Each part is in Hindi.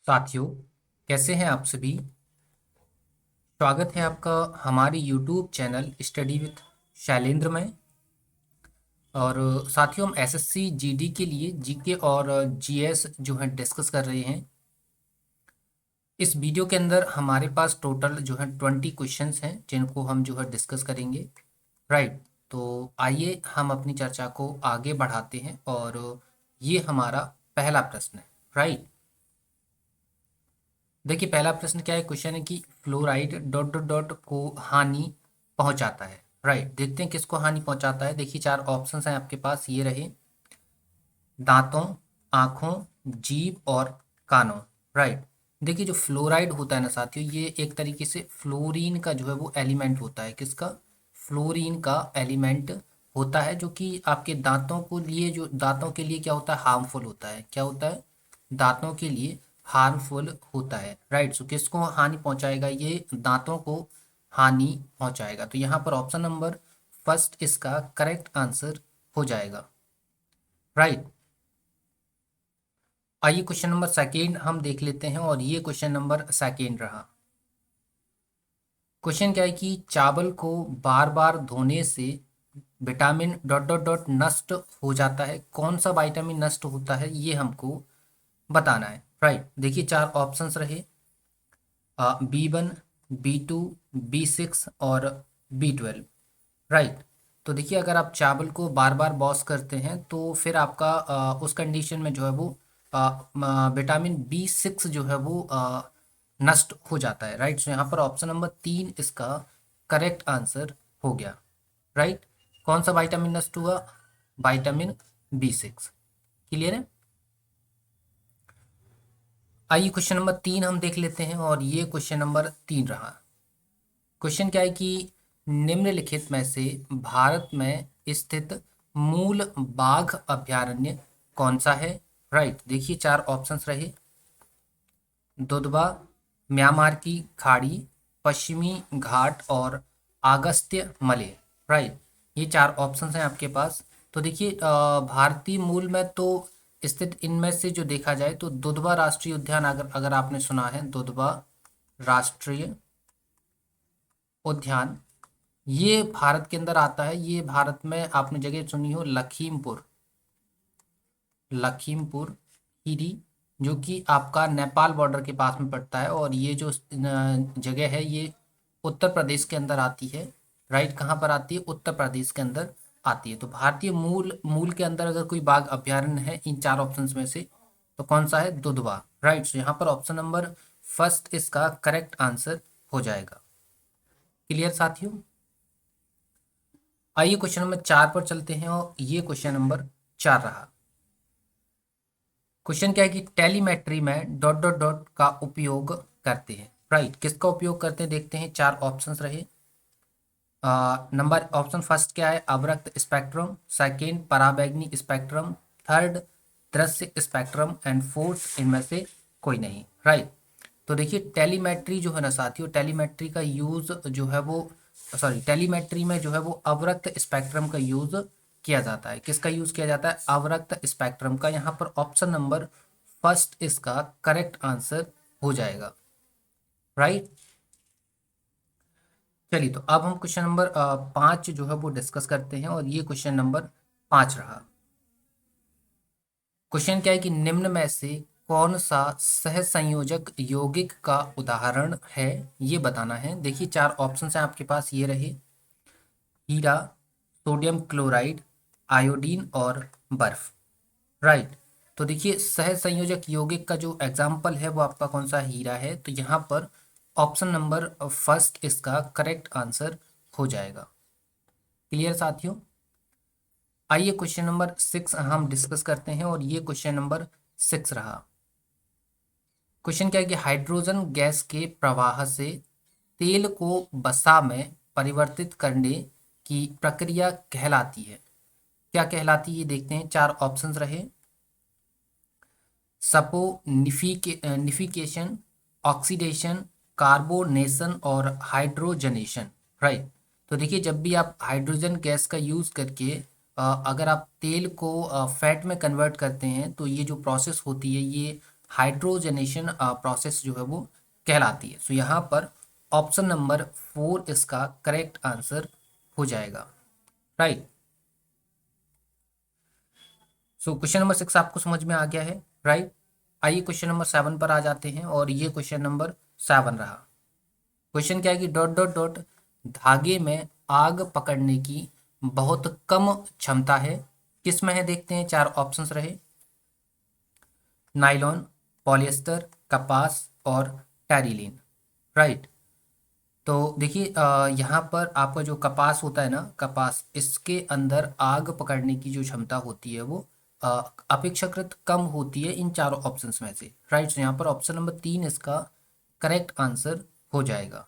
साथियों, कैसे हैं आप सभी। स्वागत है आपका हमारे YouTube channel study with Shailendra में। और साथियों, हम एसएससी जीडी के लिए जीके और जीएस जो है डिस्कस कर रहे हैं। इस वीडियो के अंदर हमारे पास टोटल जो है 20 क्वेश्चंस हैं जिनको हम जो है डिस्कस करेंगे। राइट, तो आइए हम अपनी चर्चा को आगे बढ़ाते हैं। और ये हमारा पहला प्रश्न है। राइट, देखिए पहला प्रश्न क्या है। क्वेश्चन है कि फ्लोराइड डॉट डॉट डॉट को हानि पहुंचाता है। राइट, देखते हैं किसको हानि पहुंचाता है। देखिए चार ऑप्शंस हैं आपके पास, ये रहे। दांतों, आंखों, जीभ और कानों। राइट, देखिए जो फ्लोराइड होता है ना साथियों, ये एक तरीके से फ्लोरीन का जो है वो एलिमेंट होता है। किसका? फ्लोरीन का एलिमेंट होता है, जो कि आपके दांतों को लिए जो दांतों के लिए क्या होता है, हार्मफुल होता है। क्या होता है? दांतों के लिए हार्मफुल होता है। राइट, सो किसको हानि पहुंचाएगा? ये दांतों को हानि पहुंचाएगा। तो यहाँ पर ऑप्शन नंबर फर्स्ट इसका करेक्ट आंसर हो जाएगा। राइट, आइए क्वेश्चन नंबर सेकेंड हम देख लेते हैं। और ये क्वेश्चन नंबर सेकेंड रहा। क्वेश्चन क्या है कि चावल को बार बार धोने से विटामिन डॉट डॉट डॉट नष्ट हो जाता है। कौन सा विटामिन नष्ट होता है, ये हमको बताना है। राइट, देखिए चार ऑप्शंस रहे। B1, B2, B6 और B12। राइट, तो देखिए अगर आप चावल को बार बार वॉश करते हैं तो फिर आपका उस कंडीशन में जो है वो विटामिन B6 जो है वो नष्ट हो जाता है। राइट, सो यहाँ पर ऑप्शन नंबर तीन इसका करेक्ट आंसर हो गया। राइट, कौन सा विटामिन नष्ट हुआ? Vitamin B6। क्लियर है? आइए क्वेश्चन नंबर तीन हम देख लेते हैं। और ये क्वेश्चन नंबर तीन रहा। क्वेश्चन क्या है कि निम्नलिखित में से भारत में स्थित मूल बाघ अभयारण्य कौन सा है? राइट, देखिए चार ऑप्शंस रहे। दुधवा, म्यांमार की खाड़ी, पश्चिमी घाट और अगस्त्य मले। राइट, ये चार ऑप्शंस हैं आपके पास। तो देखिए भारतीय मूल में तो स्थित इनमें से जो देखा जाए तो दुधवा राष्ट्रीय उद्यान, अगर अगर आपने सुना है, दुधवा राष्ट्रीय उद्यान, ये भारत के अंदर आता है। ये भारत में आपने जगह सुनी हो, लखीमपुर, लखीमपुर खीरी, जो कि आपका नेपाल बॉर्डर के पास में पड़ता है। और ये जो जगह है ये उत्तर प्रदेश के अंदर आती है। राइट, कहाँ पर आती है? उत्तर प्रदेश के अंदर आती है। तो भारतीय मूल मूल के अंदर अगर कोई बाघ अभयारण्य है इन चार ऑप्शंस में से, तो कौन सा है? दुधवा। राइट, तो यहाँ पर ऑप्शन नंबर फर्स्ट इसका करेक्ट आंसर हो जाएगा। क्लियर साथियों? आइए क्वेश्चन नंबर चार पर चलते हैं। और ये क्वेश्चन नंबर चार रहा। क्वेश्चन क्या है कि टेलीमेट्री में डॉट डॉट डॉट का उपयोग करते हैं। राइट, किसका उपयोग करते हैं देखते हैं। चार ऑप्शंस रहे। नंबर ऑप्शन फर्स्ट क्या है? अवरक्त स्पेक्ट्रम, सेकेंड पराबैंगनी स्पेक्ट्रम, थर्ड दृश्य स्पेक्ट्रम एंड फोर्थ इनमें से कोई नहीं। राइट, तो देखिए टेलीमेट्री जो है ना साथियों, टेलीमेट्री का यूज जो है वो, सॉरी, टेलीमेट्री में जो है वो अवरक्त स्पेक्ट्रम का यूज किया जाता है। किसका यूज किया जाता है? अवरक्त स्पेक्ट्रम का। यहाँ पर ऑप्शन नंबर फर्स्ट इसका करेक्ट आंसर हो जाएगा। राइट, चलिए तो अब हम क्वेश्चन नंबर पाँच जो है वो डिस्कस करते हैं। और ये क्वेश्चन नंबर पाँच रहा। क्वेश्चन क्या है कि निम्न में से कौन सा सहसंयोजक यौगिक का उदाहरण है, ये बताना है। देखिए चार ऑप्शन हैं आपके पास, ये रहे। हीरा, सोडियम क्लोराइड, आयोडीन और बर्फ। राइट, तो देखिए सहसंयोजक यौगिक का जो एग्जाम्पल है वो आपका कौन सा? हीरा है। तो यहाँ पर ऑप्शन नंबर फर्स्ट इसका करेक्ट आंसर हो जाएगा। क्लियर साथियों? आइए क्वेश्चन नंबर सिक्स हम डिस्कस करते हैं। और ये क्वेश्चन नंबर सिक्स रहा। क्वेश्चन क्या है कि हाइड्रोजन गैस के प्रवाह से तेल को वसा में परिवर्तित करने की प्रक्रिया कहलाती है। क्या कहलाती है ये देखते हैं। चार ऑप्शंस रहे। सपोनिफिकेशन, ऑक्सीडेशन, कार्बोनेशन और हाइड्रोजनेशन। राइट, तो देखिए जब भी आप हाइड्रोजन गैस का यूज करके अगर आप तेल को फैट में कन्वर्ट करते हैं तो ये जो प्रोसेस होती है ये हाइड्रोजनेशन प्रोसेस जो है वो कहलाती है। सो यहाँ पर ऑप्शन नंबर 4 इसका करेक्ट आंसर हो जाएगा, राइट। सो क्वेश्चन नंबर 6 आपको समझ में आ गया है, राइट। आइए क्वेश्चन नंबर 7 पर आ जाते हैं, और ये क्वेश्चन नंबर 7 रहा। क्वेश्चन क्या है कि डॉट डॉट डॉट धागे में आग पकड़ने की बहुत कम क्षमता है, किस में है देखते हैं। 4 ऑप्शंस रहे, नायलॉन, पॉलिएस्टर, कपास और टेरिलीन, राइट। तो देखिए यहाँ पर आपका जो कपास होता है ना, कपास, इसके अंदर आग पकड़ने की जो क्षमता होती है वो अ, अपेक्षाकृत कम होती है इन चारों ऑप्शंस में से, राइट। तो यहाँ पर ऑप्शन नंबर 3 इसका करेक्ट आंसर हो जाएगा।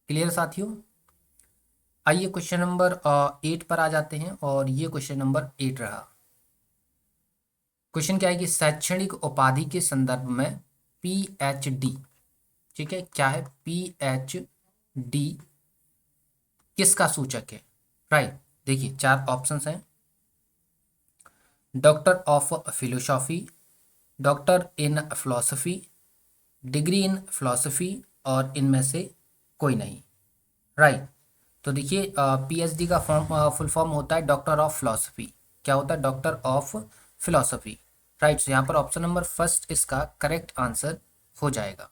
क्लियर साथियों। आइए क्वेश्चन नंबर 8 पर आ जाते हैं, और ये क्वेश्चन नंबर 8 रहा। क्वेश्चन क्या है कि शैक्षणिक उपाधि के संदर्भ में PhD, ठीक है, क्या है PhD किसका सूचक है, राइट। देखिए 4 ऑप्शंस हैं, doctor of philosophy, doctor in philosophy, degree in philosophy, और इनमें से कोई नहीं, राइट। तो देखिए PhD का फुल फॉर्म होता है डॉक्टर ऑफ फिलोसफी। क्या होता है, डॉक्टर ऑफ फिलोसफी, राइट। तो यहाँ पर ऑप्शन नंबर फर्स्ट इसका करेक्ट आंसर हो जाएगा।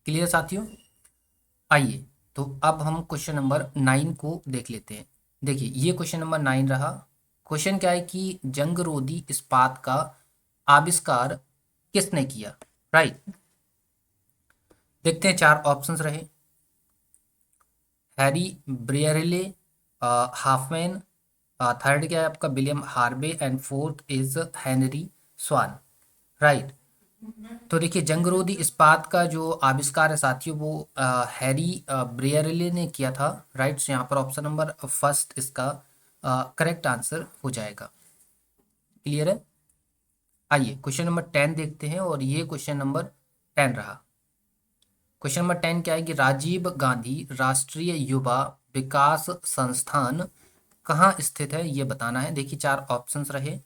क्लियर साथियों। आइए तो अब हम क्वेश्चन नंबर 9 को देख लेते हैं। देखिए ये क्वेश्चन नंबर 9 रहा। क्वेश्चन क्या है कि जंगरोधी इस्पात का आविष्कार किसने किया, राइट। देखते हैं 4 ऑप्शंस रहे, हैरी ब्रियरले, हाफमैन, थर्ड क्या है आपका William Harvey, and fourth is Henry Swan, right. तो देखिए जंगरोधी इस्पात का जो आविष्कार है साथियों वो हैरी ब्रियरले ने किया था, राइट। तो यहाँ पर ऑप्शन नंबर फर्स्ट इसका करेक्ट आंसर हो जाएगा। क्लियर है। आइए क्वेश्चन नंबर 10 देखते हैं, और ये क्वेश्चन नंबर 10 रहा। क्वेश्चन नंबर 10 क्या है कि राजीव गांधी राष्ट्रीय युवा विकास संस्थान कहाँ स्थित है, ये बताना है। देखिए 4 ऑप्शंस रहे,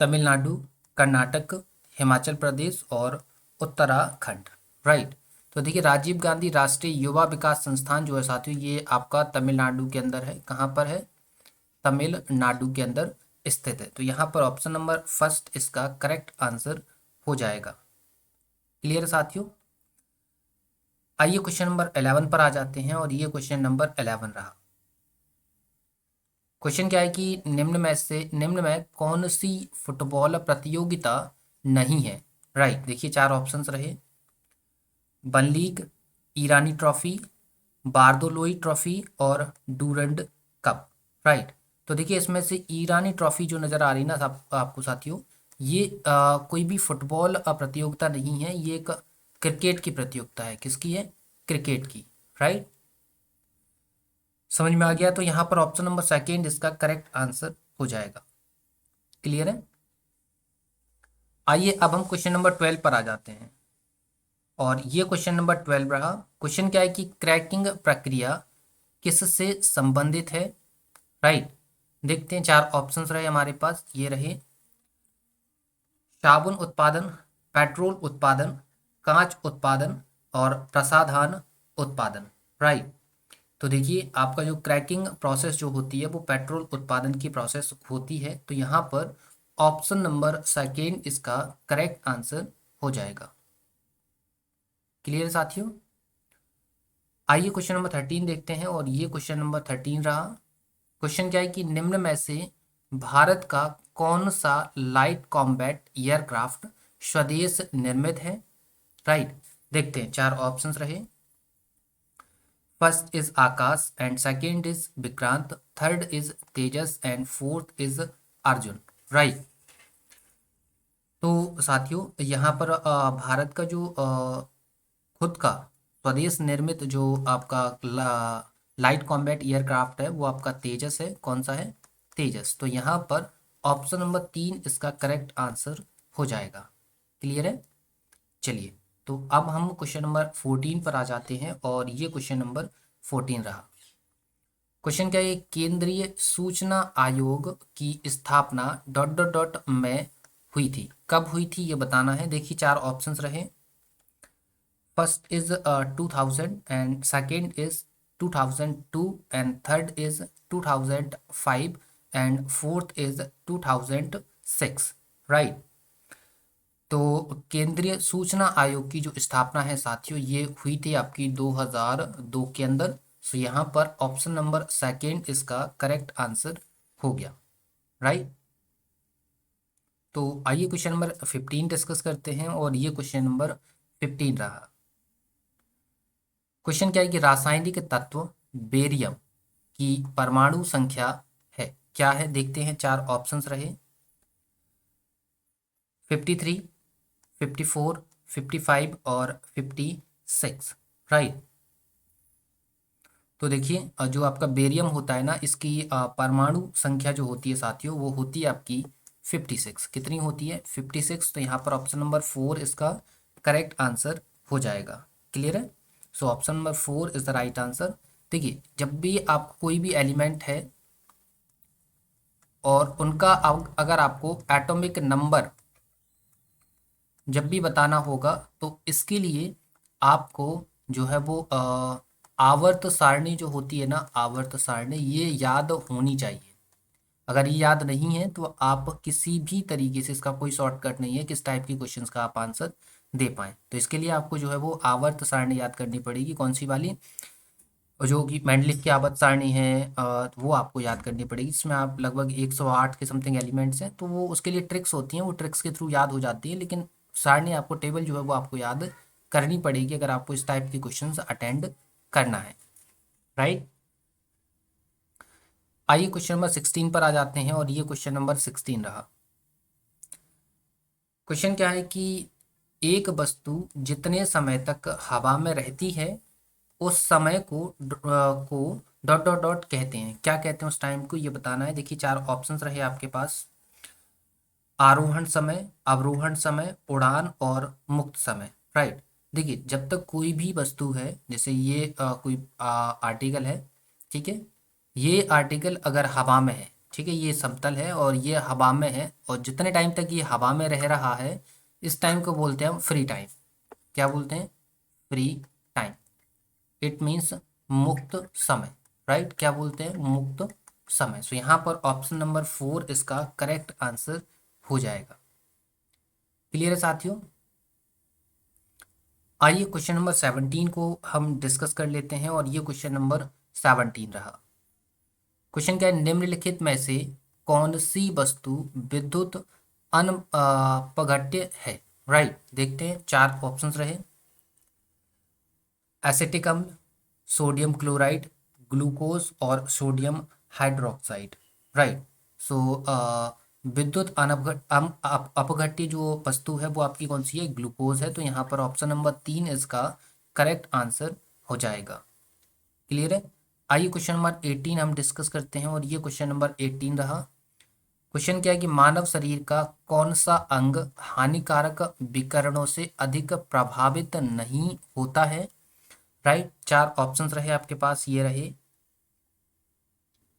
तमिलनाडु, कर्नाटक, हिमाचल प्रदेश और उत्तराखंड, राइट। तो देखिए राजीव गांधी राष्ट्रीय युवा विकास संस्थान जो है साथियों ये आपका तमिलनाडु के अंदर है। कहाँ पर है, तमिलनाडु के अंदर स्थित है। तो यहाँ पर ऑप्शन नंबर फर्स्ट इसका करेक्ट आंसर हो जाएगा। क्लियर साथियों। आइए क्वेश्चन नंबर 11 पर आ जाते हैं, और ये क्वेश्चन नंबर 11 रहा। क्वेश्चन क्या है कि निम्न में कौन सी फुटबॉल प्रतियोगिता नहीं है, राइट। देखिए 4 ऑप्शंस रहे, वन लीग, ईरानी ट्रॉफी, बारदोलोई ट्रॉफी और डूरंड कप, राइट। तो देखिए इसमें से ईरानी ट्रॉफी जो नज़र आ रही है ना आपको साथियों, ये कोई भी फुटबॉल प्रतियोगिता नहीं है, ये एक क्रिकेट की प्रतियोगिता है। किसकी है, क्रिकेट की, राइट। समझ में आ गया। तो यहाँ पर ऑप्शन नंबर सेकेंड इसका करेक्ट आंसर हो जाएगा। क्लियर है। आइए अब हम क्वेश्चन नंबर 12 पर आ जाते हैं, और ये क्वेश्चन नंबर 12 रहा। क्वेश्चन क्या है कि क्रैकिंग प्रक्रिया किससे संबंधित है, राइट। देखते हैं 4 ऑप्शंस रहे हमारे पास, ये रहे, साबुन उत्पादन, पेट्रोल उत्पादन, कांच उत्पादन और प्रसाधन उत्पादन, राइट। तो देखिए आपका जो क्रैकिंग प्रोसेस जो होती है वो पेट्रोल उत्पादन की प्रोसेस होती है। तो यहाँ पर ऑप्शन नंबर सेकेंड इसका करेक्ट आंसर हो जाएगा। क्लियर साथियों। आइए क्वेश्चन नंबर 13 देखते हैं, और ये क्वेश्चन नंबर 13 रहा। क्वेश्चन क्या है कि निम्न में से भारत का कौन सा लाइट कॉम्बैट एयरक्राफ्ट स्वदेश निर्मित है, राइट। देखते हैं 4 ऑप्शंस रहे, first is Akash, and second is Vikrant, third is Tejas, and fourth is Arjun, right. तो साथियों यहाँ पर भारत का जो खुद का स्वदेश निर्मित जो आपका लाइट कॉम्बैट एयरक्राफ्ट है वो आपका तेजस है। कौन सा है, तेजस। तो यहाँ पर ऑप्शन नंबर 3 इसका करेक्ट आंसर हो जाएगा। क्लियर है। चलिए तो अब हम क्वेश्चन नंबर 14 पर आ जाते हैं, और ये क्वेश्चन नंबर 14 रहा। क्वेश्चन क्या है, केंद्रीय सूचना आयोग की स्थापना डॉट डॉट डॉट में हुई थी, कब हुई थी ये बताना है। देखिए चार ऑप्शंस रहे। First is 2000 and second is 2002 and third is 2005 and fourth is 2006, right. तो केंद्रीय सूचना आयोग की जो स्थापना है साथियों, ये हुई थी आपकी 2002 के अंदर। सो यहाँ पर ऑप्शन नंबर सेकंड इसका करेक्ट आंसर हो गया, राइट। तो आइए क्वेश्चन नंबर 15 डिस्कस करते हैं, और ये क्वेश्चन नंबर 15 रहा। क्वेश्चन क्या है कि रासायनिक तत्व बेरियम की परमाणु संख्या है, क्या है देखते हैं। चार ऑप्शंस रहे, 53, 54, 55 और 56, राइट। तो देखिए जो आपका बेरियम होता है ना, इसकी परमाणु संख्या जो होती है साथियों, वो होती है आपकी 56। कितनी होती है? 56। तो यहाँ पर ऑप्शन नंबर 4 इसका करेक्ट आंसर हो जाएगा। क्लियर है? So option number 4 is the right answer. देखिए जब भी आप कोई भी एलिमेंट है और उनका अगर आपको एटॉमिक नंबर जब भी बताना होगा, तो इसके लिए आपको जो है वो आवर्त सारणी जो होती है ना, आवर्त सारणी, ये याद होनी चाहिए। अगर ये याद नहीं है तो आप किसी भी तरीके से, इसका कोई शॉर्टकट नहीं है किस टाइप की क्वेश्चंस का आप आंसर दे पाएं। तो इसके लिए आपको जो है वो आवर्त सारणी याद करनी पड़ेगी। कौन सी वाली? और जो कि मेंडलीफ की आवर्त सारणी है, वो आपको याद करनी पड़ेगी। इसमें आप लगभग 108 के समथिंग एलिमेंट्स हैं, तो वो उसके लिए ट्रिक्स होती हैं, वो ट्रिक्स के थ्रू याद हो जाती है। लेकिन सारणी आपको, टेबल जो है वो आपको याद करनी पड़ेगी अगर आपको इस टाइप की क्वेश्चंस अटेंड करना है, राइट। आइए क्वेश्चन नंबर 16 पर आ जाते हैं, और ये क्वेश्चन नंबर 16 रहा। क्वेश्चन क्या है कि एक वस्तु जितने समय तक हवा में रहती है, उस समय को डॉट डॉट डॉट कहते हैं, क्या कहते हैं उस टाइम को, ये बताना है। देखिए चार ऑप्शंस रहे आपके पास, आरोहण समय, अवरोहण समय, उड़ान और मुक्त समय, राइट। देखिए जब तक कोई भी वस्तु है, जैसे ये कोई आर्टिकल है, ठीक है, ये आर्टिकल अगर हवा में है, ठीक है, ये समतल है और ये हवा में है, और जितने टाइम तक ये हवा में रह रहा है, इस टाइम को बोलते हैं हम फ्री टाइम। क्या बोलते हैं? Free time. इट मीन्स मुक्त समय, राइट। क्या बोलते हैं? मुक्त समय। सो यहाँ पर ऑप्शन नंबर 4 इसका करेक्ट आंसर हो जाएगा। क्लियर है साथियों? आइए क्वेश्चन नंबर 17 को हम डिस्कस कर लेते हैं, और ये क्वेश्चन नंबर 17 रहा। क्वेश्चन क्या है? निम्नलिखित में से कौन सी वस्तु विद्युत अपघट्य है, राइट। देखते हैं, चार ऑप्शंस रहे, एसिटिक अम्ल, सोडियम क्लोराइड, ग्लूकोज और सोडियम हाइड्रोक्साइड, राइट। सो विद्युत अपघट्य जो वस्तु है वो आपकी कौन सी है? ग्लूकोज है। तो यहाँ पर ऑप्शन नंबर 3 इसका करेक्ट आंसर हो जाएगा। क्लियर है? आइए क्वेश्चन नंबर 18 हम डिस्कस करते हैं, और ये क्वेश्चन नंबर 18 रहा। क्वेश्चन क्या है कि मानव शरीर का कौन सा अंग हानिकारक विकिरणों से अधिक प्रभावित नहीं होता है, राइट। चार ऑप्शंस रहे आपके पास, ये रहे,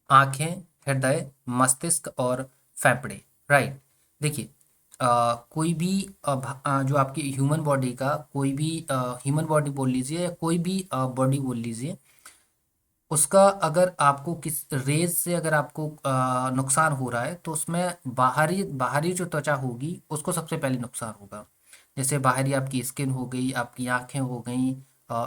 आंखें, हृदय, मस्तिष्क और फेफड़े, राइट। देखिए कोई भी जो आपकी ह्यूमन बॉडी का कोई भी ह्यूमन बॉडी बोल लीजिए या कोई भी बॉडी बोल लीजिए, उसका अगर आपको किस रेज से अगर आपको नुकसान हो रहा है, तो उसमें बाहरी बाहरी जो त्वचा होगी उसको सबसे पहले नुकसान होगा। जैसे बाहरी आपकी स्किन हो गई, आपकी आंखें हो गई,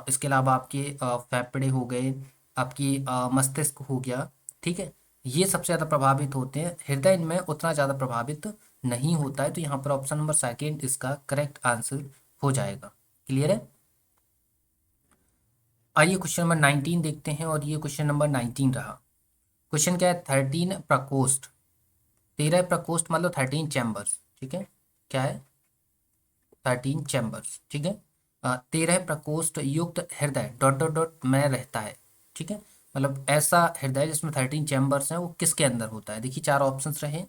इसके अलावा आपके फेफड़े हो गए, आपकी मस्तिष्क हो गया, ठीक है। ये सबसे ज़्यादा प्रभावित होते हैं, हृदय इनमें उतना ज़्यादा प्रभावित नहीं होता है। तो यहाँ पर ऑप्शन नंबर सेकेंड इसका करेक्ट आंसर हो जाएगा। क्लियर है? आइए क्वेश्चन नंबर 19 देखते हैं, और ये क्वेश्चन नंबर 19 रहा। क्वेश्चन क्या है? 13 प्रकोष्ठ, 13 प्रकोष्ठ मतलब 13 चैम्बर्स, ठीक है। क्या है? 13 चैम्बर्स, ठीक है। 13 प्रकोष्ठ युक्त हृदय डॉट डॉट डॉट में रहता है, ठीक है। मतलब ऐसा हृदय जिसमें 13 चैम्बर्स हैं, वो किसके अंदर होता है? देखिए चार ऑप्शंस रहे,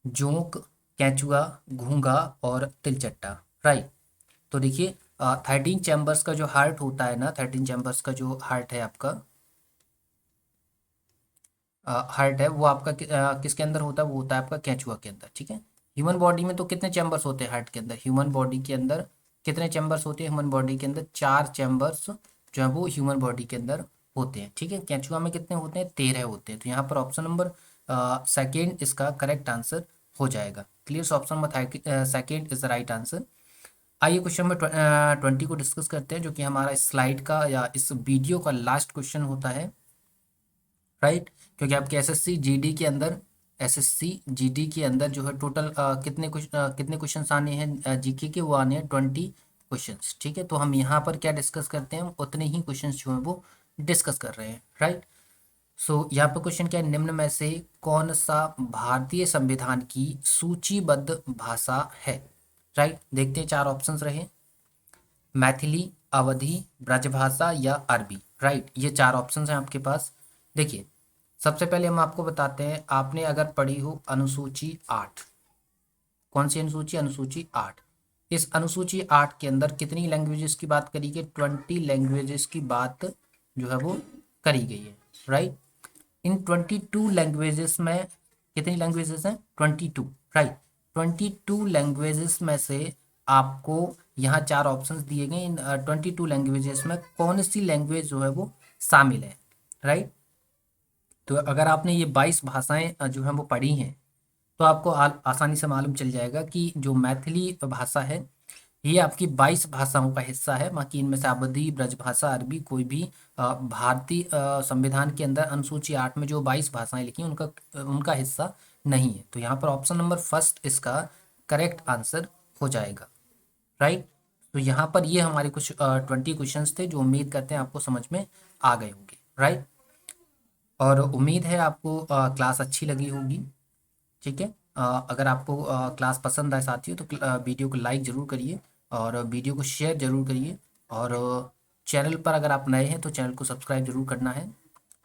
जोंक, केंचुआ, घूंगा और तिलचट्टा, राइट। तो देखिए 13 चैम्बर्स का जो हार्ट होता है ना, 13 चैम्बर्स का जो हार्ट है आपका, हार्ट है वो आपका किसके अंदर होता है? वो होता है आपका केंचुआ के अंदर, ठीक है। ह्यूमन बॉडी में तो कितने चैम्बर्स होते हैं हार्ट के अंदर? ह्यूमन बॉडी के अंदर कितने चैम्बर्स होते हैं? ह्यूमन बॉडी के अंदर 4 चैम्बर्स जो है वो ह्यूमन बॉडी के अंदर होते हैं। ठीक है, केंचुआ में कितने होते हैं? 13 होते हैं। तो यहाँ पर ऑप्शन नंबर सेकेंड इसका करेक्ट आंसर हो जाएगा। Clear? Option number second is the right answer. आइए क्वेश्चन नंबर 20 को डिस्कस करते हैं, जो कि हमारा इस स्लाइड का या इस वीडियो का लास्ट क्वेश्चन होता है, राइट? क्योंकि आपके एसएससी जीडी के अंदर, एसएससी जीडी के अंदर जो है टोटल कितने क्वेश्चंस आने हैं जीके के? वो आने हैं 20 क्वेश्चंस। ठीक है, तो हम यहाँ पर क्या डिस्कस करते हैं? हम उतने ही क्वेश्चंस जो है वो डिस्कस कर रहे हैं, राइट? सो यहाँ पर क्वेश्चन क्या है? निम्न में से कौन सा भारतीय संविधान की सूचीबद्ध भाषा है? राइट, देखते हैं। 4 ऑप्शंस रहे, मैथिली, अवधी, ब्रजभाषा या अरबी। राइट, ये 4 ऑप्शंस हैं आपके पास। देखिए, सबसे पहले हम आपको बताते हैं, आपने अगर पढ़ी हो अनुसूची 8, कौन सी अनुसूची? अनुसूची 8। इस अनुसूची 8 के अंदर कितनी लैंग्वेजेस की बात करी गई? 20 लैंग्वेजेस की बात जो है वो करी गई है, राइट? इन 22 लैंग्वेजेस में कितनी लैंग्वेजेस हैं? 22, राइट? 22 लैंग्वेजेस में से आपको यहाँ 4 ऑप्शंस दिए गए। इन 22 लैंग्वेजेस में कौन सी लैंग्वेज जो है वो शामिल है, राइट? तो अगर आपने ये 22 भाषाएं जो है वो पढ़ी हैं, तो आपको आसानी से मालूम चल जाएगा कि जो मैथिली भाषा है ये आपकी 22 भाषाओं का हिस्सा है। बाकी इनमें से अवधी, ब्रजभाषा, अरबी कोई भी भारतीय संविधान के अंदर अनुसूची 8 में जो 22 भाषाएं लिखी हैं उनका उनका हिस्सा नहीं है। तो यहाँ पर ऑप्शन नंबर फर्स्ट इसका करेक्ट आंसर हो जाएगा, राइट? तो यहाँ पर ये हमारे कुछ 20 क्वेश्चंस थे जो उम्मीद करते हैं आपको समझ में आ गए होंगे, राइट? और उम्मीद है आपको क्लास अच्छी लगी होगी। ठीक है, अगर आपको क्लास पसंद आए साथियों, तो वीडियो को लाइक ज़रूर करिए और वीडियो को शेयर ज़रूर करिए। और चैनल पर अगर आप नए हैं तो चैनल को सब्सक्राइब ज़रूर करना है।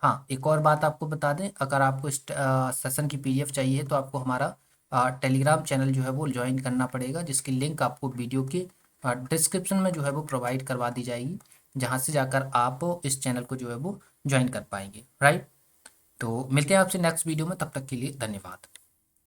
हाँ, एक और बात आपको बता दें, अगर आपको इस सेशन की पीडीएफ चाहिए तो आपको हमारा टेलीग्राम चैनल जो है वो ज्वाइन करना पड़ेगा, जिसकी लिंक आपको वीडियो के डिस्क्रिप्शन में जो है वो प्रोवाइड करवा दी जाएगी, जहाँ से जाकर आप इस चैनल को जो है वो ज्वाइन कर पाएंगे, राइट? तो मिलते हैं आपसे नेक्स्ट वीडियो में, तब तक के लिए धन्यवाद।